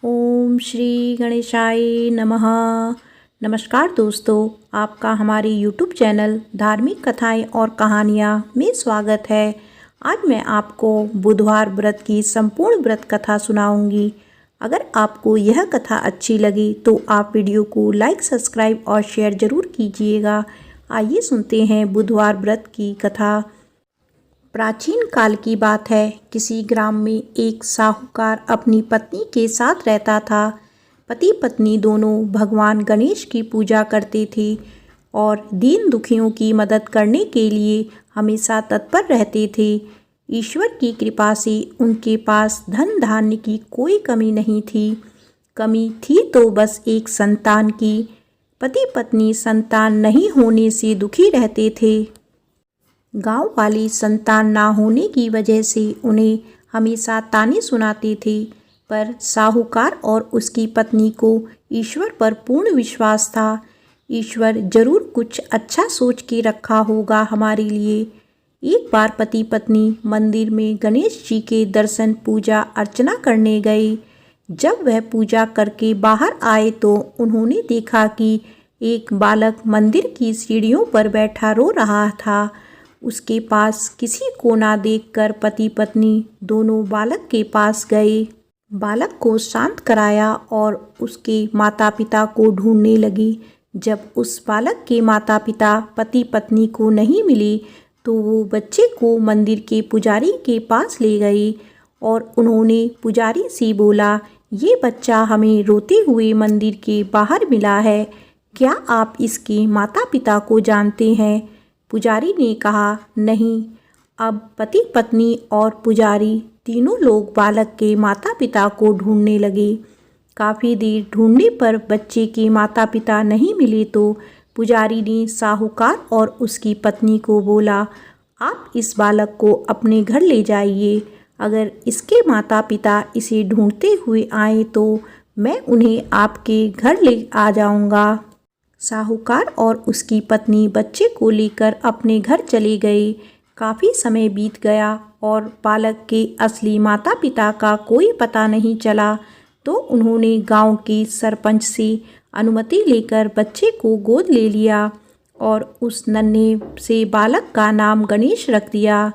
ओम श्री गणेशाय नमः। नमस्कार दोस्तों, आपका हमारे YouTube चैनल धार्मिक कथाएं और कहानियाँ में स्वागत है। आज मैं आपको बुधवार व्रत की संपूर्ण व्रत कथा सुनाऊंगी। अगर आपको यह कथा अच्छी लगी तो आप वीडियो को लाइक, सब्सक्राइब और शेयर ज़रूर कीजिएगा। आइए सुनते हैं बुधवार व्रत की कथा। प्राचीन काल की बात है। किसी ग्राम में एक साहूकार अपनी पत्नी के साथ रहता था। पति पत्नी दोनों भगवान गणेश की पूजा करते थे और दीन दुखियों की मदद करने के लिए हमेशा तत्पर रहते थे। ईश्वर की कृपा से उनके पास धन धान्य की कोई कमी नहीं थी। कमी थी तो बस एक संतान की। पति पत्नी संतान नहीं होने से दुखी रहते थे। गांव वाली संतान ना होने की वजह से उन्हें हमेशा ताने सुनाते थे, पर साहूकार और उसकी पत्नी को ईश्वर पर पूर्ण विश्वास था। ईश्वर जरूर कुछ अच्छा सोच के रखा होगा हमारे लिए। एक बार पति पत्नी मंदिर में गणेश जी के दर्शन पूजा अर्चना करने गए। जब वह पूजा करके बाहर आए तो उन्होंने देखा कि एक बालक मंदिर की सीढ़ियों पर बैठा रो रहा था। उसके पास किसी को ना देखकर पति पत्नी दोनों बालक के पास गए। बालक को शांत कराया और उसके माता पिता को ढूंढने लगी। जब उस बालक के माता पिता पति पत्नी को नहीं मिले तो वो बच्चे को मंदिर के पुजारी के पास ले गए और उन्होंने पुजारी से बोला, ये बच्चा हमें रोते हुए मंदिर के बाहर मिला है। क्या आप इसके माता पिता को जानते हैं? पुजारी ने कहा, नहीं। अब पति पत्नी और पुजारी तीनों लोग बालक के माता पिता को ढूंढने लगे। काफ़ी देर ढूंढने पर बच्चे के माता पिता नहीं मिले तो पुजारी ने साहूकार और उसकी पत्नी को बोला, आप इस बालक को अपने घर ले जाइए। अगर इसके माता पिता इसे ढूंढते हुए आए तो मैं उन्हें आपके घर ले आ जाऊंगा। साहूकार और उसकी पत्नी बच्चे को लेकर अपने घर चले गए। काफ़ी समय बीत गया और बालक के असली माता पिता का कोई पता नहीं चला, तो उन्होंने गांव के सरपंच से अनुमति लेकर बच्चे को गोद ले लिया और उस नन्हे से बालक का नाम गणेश रख दिया।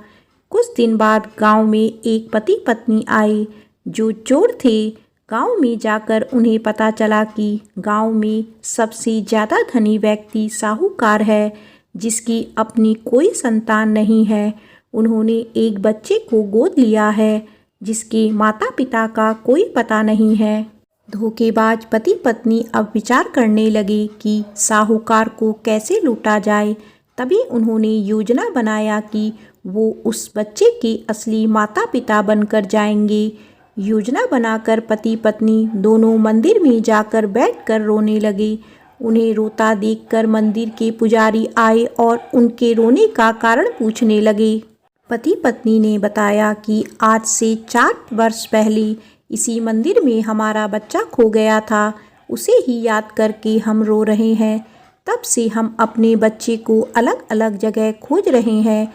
कुछ दिन बाद गांव में एक पति पत्नी आए जो चोर थे। गांव में जाकर उन्हें पता चला कि गांव में सबसे ज़्यादा धनी व्यक्ति साहूकार है, जिसकी अपनी कोई संतान नहीं है। उन्होंने एक बच्चे को गोद लिया है जिसके माता पिता का कोई पता नहीं है। धोखेबाज पति पत्नी अब विचार करने लगे कि साहूकार को कैसे लूटा जाए। तभी उन्होंने योजना बनाया कि वो उस बच्चे के असली माता पिता बनकर जाएंगे। योजना बनाकर पति पत्नी दोनों मंदिर में जाकर बैठकर रोने लगे। उन्हें रोता देखकर मंदिर के पुजारी आए और उनके रोने का कारण पूछने लगे। पति पत्नी ने बताया कि आज से 4 वर्ष पहले इसी मंदिर में हमारा बच्चा खो गया था। उसे ही याद करके हम रो रहे हैं। तब से हम अपने बच्चे को अलग अलग जगह खोज रहे हैं,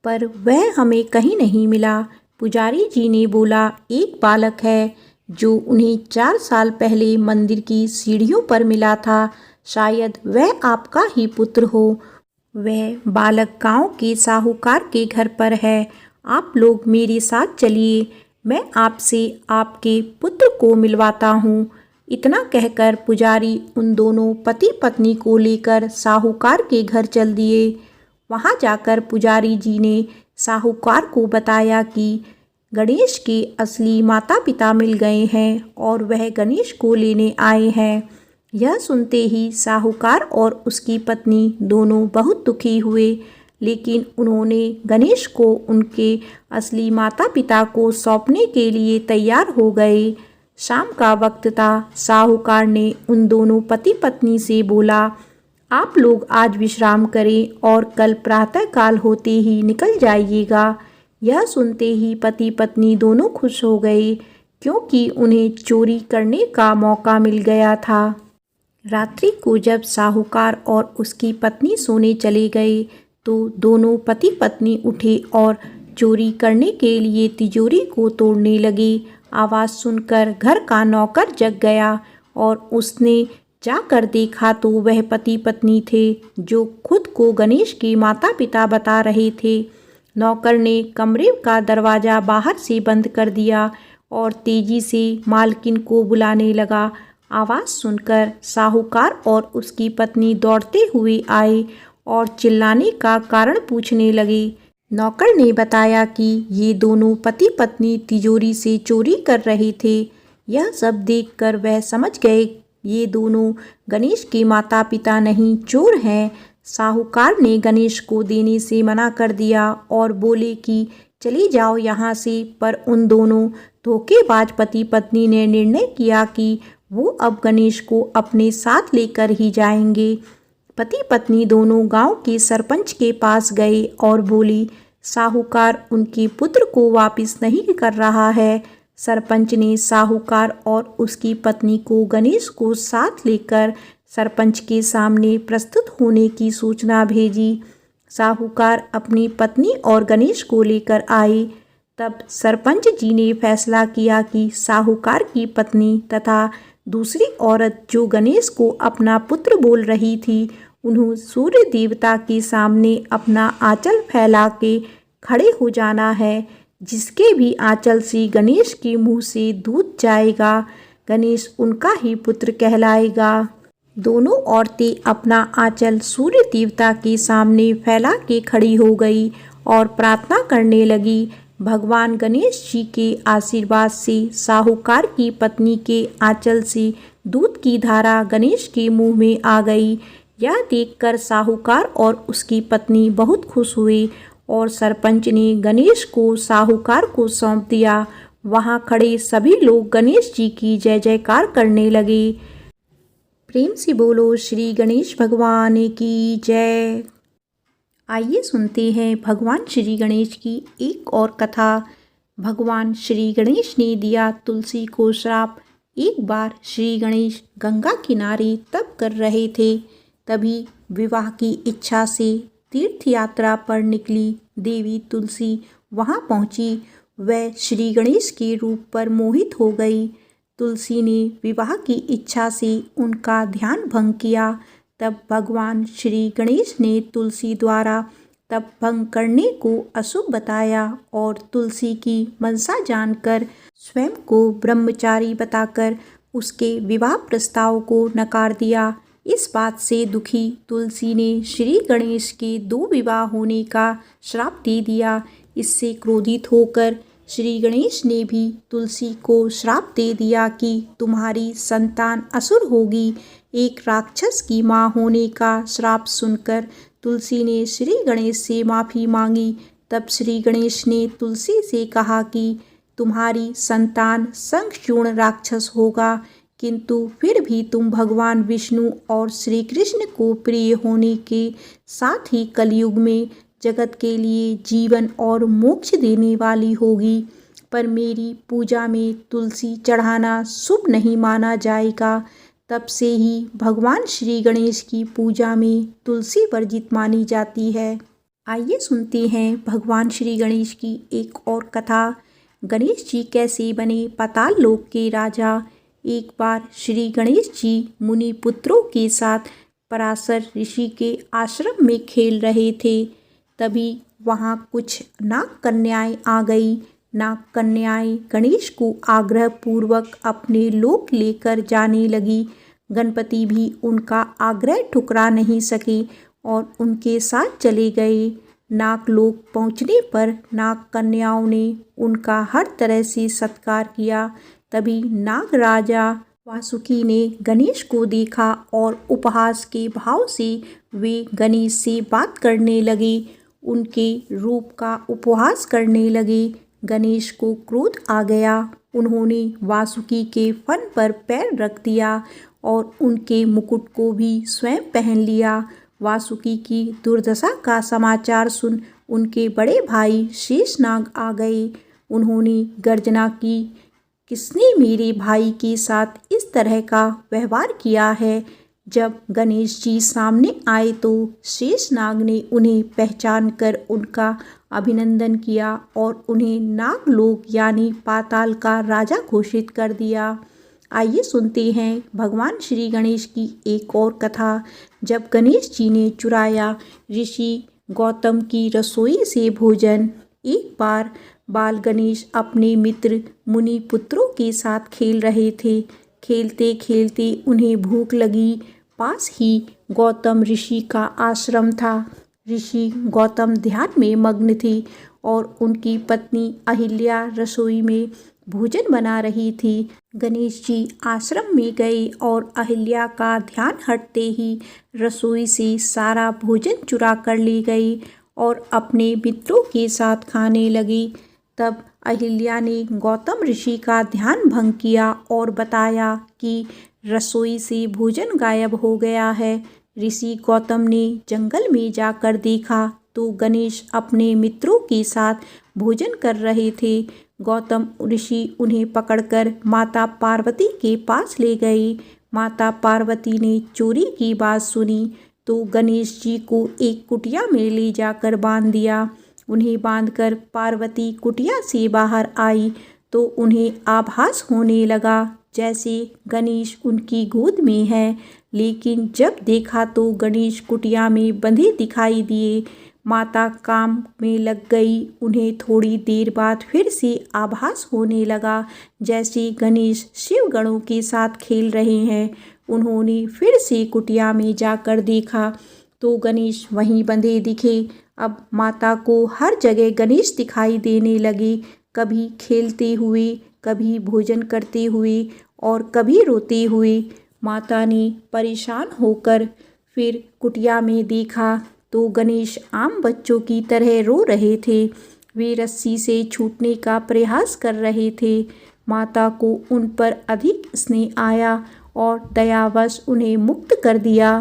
पर वह हमें कहीं नहीं मिला। पुजारी जी ने बोला, एक बालक है जो उन्हें 4 साल पहले मंदिर की सीढ़ियों पर मिला था। शायद वह आपका ही पुत्र हो। वह बालक गांव के साहूकार के घर पर है। आप लोग मेरे साथ चलिए, मैं आपसे आपके पुत्र को मिलवाता हूँ। इतना कहकर पुजारी उन दोनों पति पत्नी को लेकर साहूकार के घर चल दिए। वहाँ जाकर पुजारी जी ने साहूकार को बताया कि गणेश के असली माता पिता मिल गए हैं और वह गणेश को लेने आए हैं। यह सुनते ही साहूकार और उसकी पत्नी दोनों बहुत दुखी हुए, लेकिन उन्होंने गणेश को उनके असली माता पिता को सौंपने के लिए तैयार हो गए। शाम का वक्त था। साहूकार ने उन दोनों पति पत्नी से बोला, आप लोग आज विश्राम करें और कल प्रातःकाल होते ही निकल जाइएगा। यह सुनते ही पति पत्नी दोनों खुश हो गए, क्योंकि उन्हें चोरी करने का मौका मिल गया था। रात्रि को जब साहूकार और उसकी पत्नी सोने चले गए तो दोनों पति पत्नी उठे और चोरी करने के लिए तिजोरी को तोड़ने लगे। आवाज़ सुनकर घर का नौकर जग गया और उसने जाकर देखा तो वह पति पत्नी थे जो खुद को गणेश के माता पिता बता रहे थे। नौकर ने कमरे का दरवाज़ा बाहर से बंद कर दिया और तेजी से मालकिन को बुलाने लगा। आवाज़ सुनकर साहूकार और उसकी पत्नी दौड़ते हुए आए और चिल्लाने का कारण पूछने लगे। नौकर ने बताया कि ये दोनों पति पत्नी तिजोरी से चोरी कर रहे थे। यह सब देखकर वह समझ गए ये दोनों गणेश के माता पिता नहीं, चोर हैं। साहूकार ने गणेश को देने से मना कर दिया और बोले कि चले जाओ यहाँ से, पर उन दोनों धोखेबाज पति पत्नी ने निर्णय किया कि वो अब गणेश को अपने साथ लेकर ही जाएंगे। पति पत्नी दोनों गांव के सरपंच के पास गए और बोली, साहूकार उनके पुत्र को वापस नहीं कर रहा है। सरपंच ने साहूकार और उसकी पत्नी को गणेश को साथ लेकर सरपंच के सामने प्रस्तुत होने की सूचना भेजी। साहूकार अपनी पत्नी और गणेश को लेकर आए। तब सरपंच जी ने फैसला किया कि साहूकार की पत्नी तथा दूसरी औरत जो गणेश को अपना पुत्र बोल रही थी, उन्हें सूर्य देवता के सामने अपना आंचल फैला के खड़े हो जाना है। जिसके भी आंचल से गणेश के मुंह से दूध जाएगा, गणेश उनका ही पुत्र कहलाएगा। दोनों औरतें अपना आंचल सूर्य देवता के सामने फैला के खड़ी हो गई और प्रार्थना करने लगी। भगवान गणेश जी के आशीर्वाद से साहूकार की पत्नी के आंचल से दूध की धारा गणेश के मुंह में आ गई। यह देखकर साहूकार और उसकी पत्नी बहुत खुश हुए और सरपंच ने गणेश को साहूकार को सौंप दिया। वहां खड़े सभी लोग गणेश जी की जय जयकार करने लगे। प्रेम से बोलो श्री गणेश भगवान की जय। आइए सुनते हैं भगवान श्री गणेश की एक और कथा। भगवान श्री गणेश ने दिया तुलसी को श्राप। एक बार श्री गणेश गंगा किनारे तप कर रहे थे, तभी विवाह की इच्छा से तीर्थ यात्रा पर निकली देवी तुलसी वहां पहुंची। वह श्री गणेश के रूप पर मोहित हो गई। तुलसी ने विवाह की इच्छा से उनका ध्यान भंग किया। तब भगवान श्री गणेश ने तुलसी द्वारा तप भंग करने को अशुभ बताया और तुलसी की मनसा जानकर स्वयं को ब्रह्मचारी बताकर उसके विवाह प्रस्ताव को नकार दिया। इस बात से दुखी तुलसी ने श्री गणेश के 2 विवाह होने का श्राप दे दिया। इससे क्रोधित होकर श्री गणेश ने भी तुलसी को श्राप दे दिया कि तुम्हारी संतान असुर होगी। एक राक्षस की मां होने का श्राप सुनकर तुलसी ने श्री गणेश से माफ़ी मांगी। तब श्री गणेश ने तुलसी से कहा कि तुम्हारी संतान शंखचूर्ण राक्षस होगा, किंतु फिर भी तुम भगवान विष्णु और श्री कृष्ण को प्रिय होने के साथ ही कलयुग में जगत के लिए जीवन और मोक्ष देने वाली होगी। पर मेरी पूजा में तुलसी चढ़ाना शुभ नहीं माना जाएगा। तब से ही भगवान श्री गणेश की पूजा में तुलसी वर्जित मानी जाती है। आइए सुनते हैं भगवान श्री गणेश की एक और कथा। गणेश जी कैसे बने पाताल लोक के राजा। एक बार श्री गणेश जी मुनि पुत्रों के साथ पराशर ऋषि के आश्रम में खेल रहे थे। तभी वहाँ कुछ नाग कन्याएं आ गई। नाग कन्याएं गणेश को आग्रह पूर्वक अपने लोक लेकर जाने लगी। गणपति भी उनका आग्रह ठुकरा नहीं सके और उनके साथ चले गए। नाग लोक पहुँचने पर नाग कन्याओं ने उनका हर तरह से सत्कार किया। तभी नाग राजा वासुकी ने गणेश को देखा और उपहास के भाव से वे गणेश से बात करने लगे, उनके रूप का उपहास करने लगे। गणेश को क्रोध आ गया। उन्होंने वासुकी के फन पर पैर रख दिया और उनके मुकुट को भी स्वयं पहन लिया। वासुकी की दुर्दशा का समाचार सुन उनके बड़े भाई शेषनाग आ गए। उन्होंने गर्जना की, किसने मेरे भाई के साथ इस तरह का व्यवहार किया है। जब गणेश जी सामने आए तो शेषनाग ने उन्हें पहचान कर उनका अभिनंदन किया और उन्हें नागलोक यानी पाताल का राजा घोषित कर दिया। आइए सुनते हैं भगवान श्री गणेश की एक और कथा। जब गणेश जी ने चुराया ऋषि गौतम की रसोई से भोजन। एक बार बाल गणेश अपने मित्र मुनि पुत्रों के साथ खेल रहे थे। खेलते खेलते उन्हें भूख लगी। पास ही गौतम ऋषि का आश्रम था। ऋषि गौतम ध्यान में मग्न थे और उनकी पत्नी अहिल्या रसोई में भोजन बना रही थी। गणेश जी आश्रम में गए और अहिल्या का ध्यान हटते ही रसोई से सारा भोजन चुरा कर ले गए और अपने मित्रों के साथ खाने लगे। तब अहिल्या ने गौतम ऋषि का ध्यान भंग किया और बताया कि रसोई से भोजन गायब हो गया है। ऋषि गौतम ने जंगल में जाकर देखा तो गणेश अपने मित्रों के साथ भोजन कर रहे थे। गौतम ऋषि उन्हें पकड़कर माता पार्वती के पास ले गए। माता पार्वती ने चोरी की बात सुनी तो गणेश जी को एक कुटिया में ले जाकर बांध दिया। उन्हें बांधकर पार्वती कुटिया से बाहर आई तो उन्हें आभास होने लगा जैसे गणेश उनकी गोद में है, लेकिन जब देखा तो गणेश कुटिया में बंधे दिखाई दिए। माता काम में लग गई। उन्हें थोड़ी देर बाद फिर से आभास होने लगा जैसे गणेश शिव गणों के साथ खेल रहे हैं। उन्होंने फिर से कुटिया में जाकर देखा तो गणेश वहीं बंधे दिखे। अब माता को हर जगह गणेश दिखाई देने लगे, कभी खेलते हुए, कभी भोजन करते हुए और कभी रोते हुए। माता ने परेशान होकर फिर कुटिया में देखा तो गणेश आम बच्चों की तरह रो रहे थे। वे रस्सी से छूटने का प्रयास कर रहे थे। माता को उन पर अधिक स्नेह आया और दयावश उन्हें मुक्त कर दिया।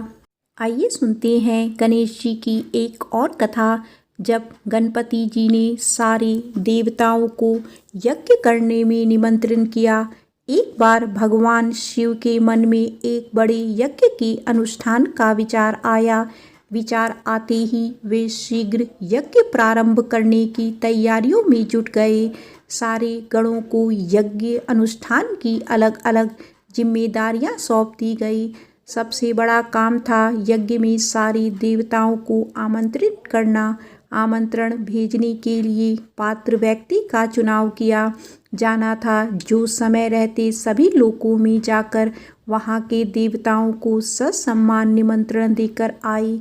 आइए सुनते हैं गणेश जी की एक और कथा। जब गणपति जी ने सारे देवताओं को यज्ञ करने में निमंत्रण किया। एक बार भगवान शिव के मन में एक बड़े यज्ञ के अनुष्ठान का विचार आया। विचार आते ही वे शीघ्र यज्ञ प्रारंभ करने की तैयारियों में जुट गए। सारे गणों को यज्ञ अनुष्ठान की अलग अलग जिम्मेदारियां सौंप दी गई। सबसे बड़ा काम था यज्ञ में सारे देवताओं को आमंत्रित करना। आमंत्रण भेजने के लिए पात्र व्यक्ति का चुनाव किया जाना था जो समय रहते सभी लोकों में जाकर वहां के देवताओं को ससम्मान निमंत्रण देकर आए।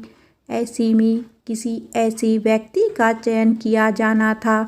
ऐसे में किसी ऐसे व्यक्ति का चयन किया जाना था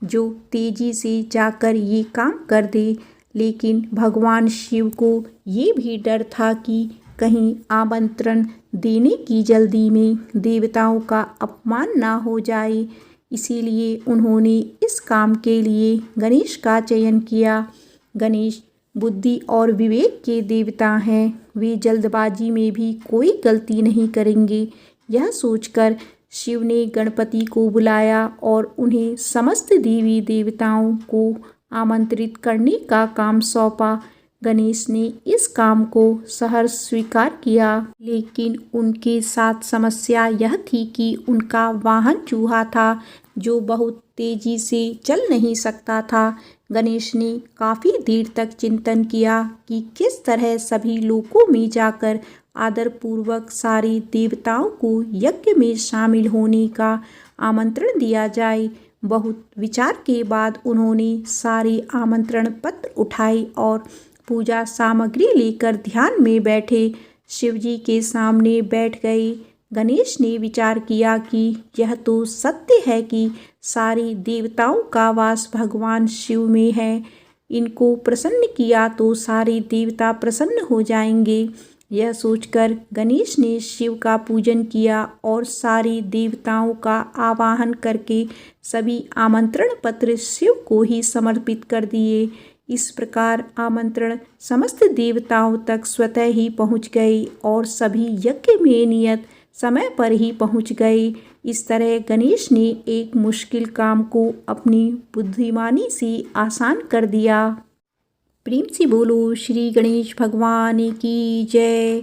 जो तेजी से जाकर ये काम कर दे। लेकिन भगवान शिव को ये भी डर था कि कहीं आमंत्रण देने की जल्दी में देवताओं का अपमान ना हो जाए। इसीलिए उन्होंने इस काम के लिए गणेश का चयन किया। गणेश बुद्धि और विवेक के देवता हैं। वे जल्दबाजी में भी कोई गलती नहीं करेंगे। यह सोचकर शिव ने गणपति को बुलाया और उन्हें समस्त देवी देवताओं को आमंत्रित करने का काम सौंपा। गणेश ने इस काम को सहर्ष स्वीकार किया, लेकिन उनके साथ समस्या यह थी कि उनका वाहन चूहा था जो बहुत तेजी से चल नहीं सकता था। गणेश ने काफ़ी देर तक चिंतन किया कि किस तरह सभी लोकों में जाकर आदरपूर्वक सारे देवताओं को यज्ञ में शामिल होने का आमंत्रण दिया जाए। बहुत विचार के बाद उन्होंने सारे आमंत्रण पत्र उठाए और पूजा सामग्री लेकर ध्यान में बैठे शिवजी के सामने बैठ गए। गणेश ने विचार किया कि यह तो सत्य है कि सारे देवताओं का वास भगवान शिव में है। इनको प्रसन्न किया तो सारे देवता प्रसन्न हो जाएंगे। यह सोचकर गणेश ने शिव का पूजन किया और सारे देवताओं का आवाहन करके सभी आमंत्रण पत्र शिव को ही समर्पित कर दिए। इस प्रकार आमंत्रण समस्त देवताओं तक स्वतः ही पहुंच गए और सभी यज्ञ में नियत समय पर ही पहुंच गए। इस तरह गणेश ने एक मुश्किल काम को अपनी बुद्धिमानी से आसान कर दिया। प्रेम से बोलो श्री गणेश भगवान की जय।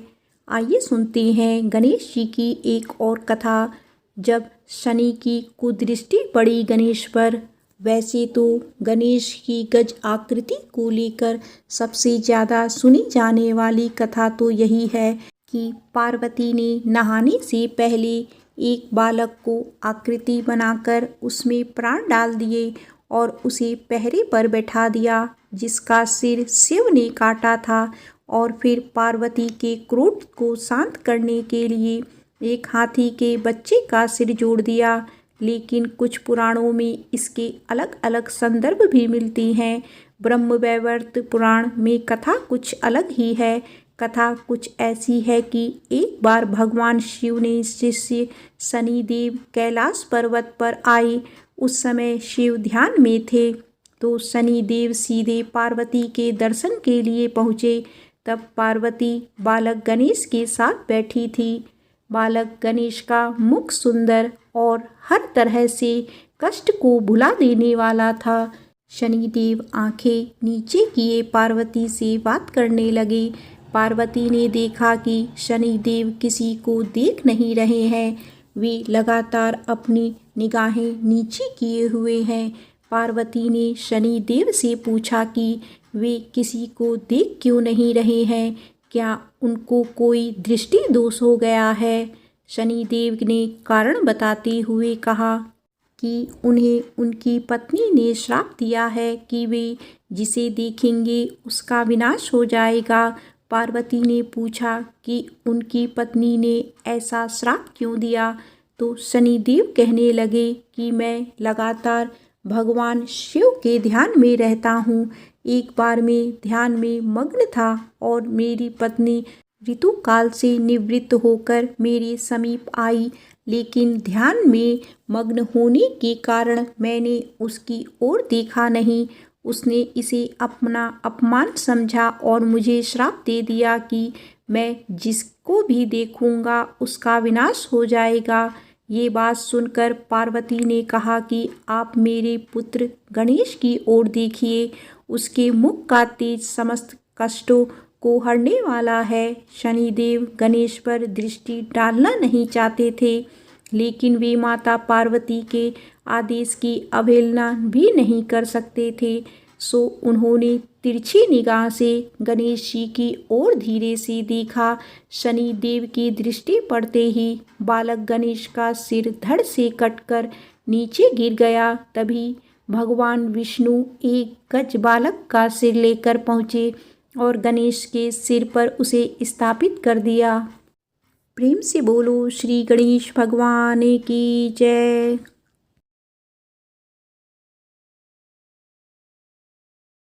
आइए सुनते हैं गणेश जी की एक और कथा। जब शनि की कुदृष्टि पड़ी गणेश पर। वैसे तो गणेश की गज आकृति को लेकर सबसे ज़्यादा सुनी जाने वाली कथा तो यही है कि पार्वती ने नहाने से पहले एक बालक को आकृति बनाकर उसमें प्राण डाल दिए और उसे पहरे पर बैठा दिया, जिसका सिर शिव ने काटा था। और फिर पार्वती के क्रोध को शांत करने के लिए एक हाथी के बच्चे का सिर जोड़ दिया। लेकिन कुछ पुराणों में इसके अलग अलग संदर्भ भी मिलती हैं। ब्रह्मवैवर्त पुराण में कथा कुछ अलग ही है। कथा कुछ ऐसी है कि एक बार भगवान शिव ने शिष्य शनिदेव कैलाश पर्वत पर आए। उस समय शिव ध्यान में थे, तो शनिदेव सीधे पार्वती के दर्शन के लिए पहुँचे। तब पार्वती बालक गणेश के साथ बैठी थी। बालक गणेश का मुख सुंदर और हर तरह से कष्ट को भुला देने वाला था। शनिदेव आंखें नीचे किए पार्वती से बात करने लगे। पार्वती ने देखा कि शनिदेव किसी को देख नहीं रहे हैं, वे लगातार अपनी निगाहें नीचे किए हुए हैं। पार्वती ने शनिदेव से पूछा कि वे किसी को देख क्यों नहीं रहे हैं, क्या उनको कोई दृष्टि दोष हो गया है। शनिदेव ने कारण बताते हुए कहा कि उन्हें उनकी पत्नी ने श्राप दिया है कि वे जिसे देखेंगे उसका विनाश हो जाएगा। पार्वती ने पूछा कि उनकी पत्नी ने ऐसा श्राप क्यों दिया, तो शनिदेव कहने लगे कि मैं लगातार भगवान शिव के ध्यान में रहता हूँ। एक बार मैं ध्यान में मग्न था और मेरी पत्नी ऋतुकाल से निवृत्त होकर मेरे समीप आई, लेकिन ध्यान में मग्न होने के कारण मैंने उसकी ओर देखा नहीं। उसने इसे अपना अपमान समझा और मुझे श्राप दे दिया कि मैं जिसको भी देखूंगा उसका विनाश हो जाएगा। ये बात सुनकर पार्वती ने कहा कि आप मेरे पुत्र गणेश की ओर देखिए, उसके मुख का तेज समस्त कष्टों को हरने वाला है। शनिदेव गणेश पर दृष्टि डालना नहीं चाहते थे, लेकिन वे माता पार्वती के आदेश की अवहेलना भी नहीं कर सकते थे। सो उन्होंने तिरछी निगाह से गणेश जी की ओर धीरे से देखा। शनिदेव की दृष्टि पड़ते ही बालक गणेश का सिर धड़ से कटकर नीचे गिर गया। तभी भगवान विष्णु एक गज बालक का सिर लेकर पहुँचे और गणेश के सिर पर उसे स्थापित कर दिया। प्रेम से बोलो श्री गणेश भगवान की जय।